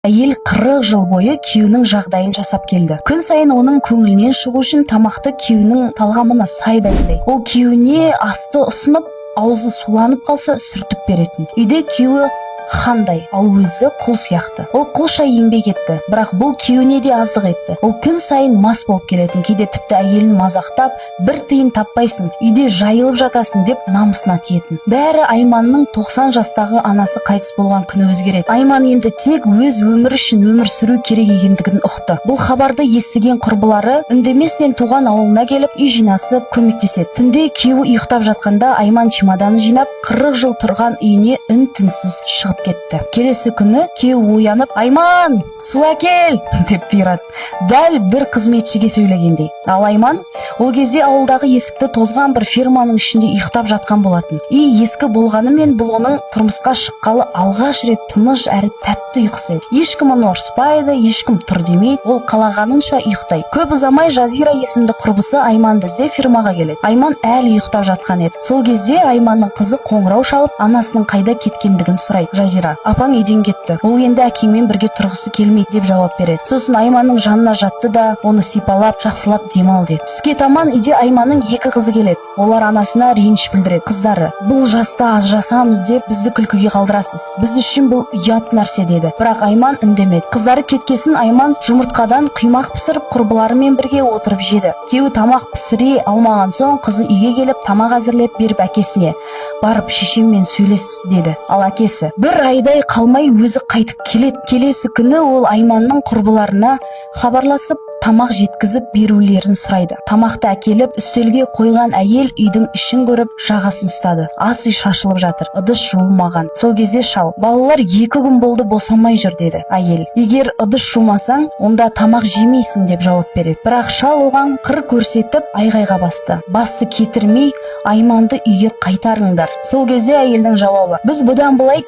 Әйел 40 жыл бойы күйеуінің жағдайын жасап келді. Күн сайын оның көңілінен шығу үшін тамақты күйеуінің талғамына сай дайындайды. Ол күйеуіне асты ұсынып, аузы суланып қалса сүртіп беретін. Үйде күйеуі хандай, ал өзі құл сияқты. Ол құлша еңбек етті, бірақ бұл күйеуіне де аздық етті. Ол күн сайын мас болып келетін, кейде тіпті әйелін мазақтап, бір тиын таппайсың, үйде жайылып жатасың деп намысына тиетін. Бәрі Айманның 90 жастағы анасы қайтыс болған күні өзгереді. Айман енді тек өз өмірі үшін өмір сүру керек екендігін ұқты. Бұл хабарды естіген құрбылары үндеместен туған ауылына келіп, үй жинасып көмектеседі. Түнде күйеуі ұйықтап жатқанда Айман чемоданын жинап, 40 жыл тұрған үйіне үн-түнсіз шығып кетті. Келесі күні күйеуі оянып, "Айман, су әкел!" деп бұйырады. Дәл бір қызметшіге сөйлегендей. Ал Айман ол кезде ауылдағы есікті тозған бір ферманың ішінде ұйықтап жатқан болатын. Үй ескі болғанымен бұл оның тұрмысқа шыққалы алғаш рет тыныш әрі тәтті ұйқысы. Ешкім оны ұрыспайды, ешкім тұр демейді, ол қалағанынша ұйықтайды. Көп ұзамай Жазира есімді құрбысы Айманды іздеп фермаға келеді. Айман әлі ұйықтап жатқан еді. Сол кезде Айманның қызы қоңырау шалып, анасының қайда кеткендігін сұрайды. Жазира: "Апаң үйден кетті. Ол енді әкеңмен бірге тұрғысы келмейді" деп жауап береді. Сосын Айманның жанына жатты да оны сипалап, жақсылап демал деді. Түске таман үйде Айманның 2 қызы келеді. Олар анасына реніш білдіреді. "Қыздары, бұл жаста ажырасамыз деп бізді күлкіге қалдырасыз. Біз үшін бұл ұят нәрсе" деді. Бірақ Айман үндемеді. Қыздары кеткесін Айман жұмыртқадан құймақ пісіріп құрбыларымен бірге отырып жеді. Күйеуі тамақ пісіре алмаған соң қызы үйге келіп тамақ әзірлеп беріп әкесіне: "Барып шешеммен сөйлес" деді. Ал әкесі бір айдай қалмай өзі қайтып келеді. Келесі күні ол Айманның құрбыларына хабарласып, тамақ жеткізіп берулерін сұрайды. Тамақты әкеліп үстелге қойған әйел үйдің ішін көріп жағасын ұстады. Ас үй шашылып жатыр, ыдыс жуылмаған. Сол кезде шал: "Балалар 2 күн болды босамай жүр" деді. Әйел: "Егер ыдыс жумасаң, онда тамақ жемейсің" деп жауап береді. Бірақ шал оған қыр көрсетіп айғайға басты: "Басты кетірмей Айманды үйге қайтарыңдар". Сол кезде әйелдің жауабы: "Біз бұдан былай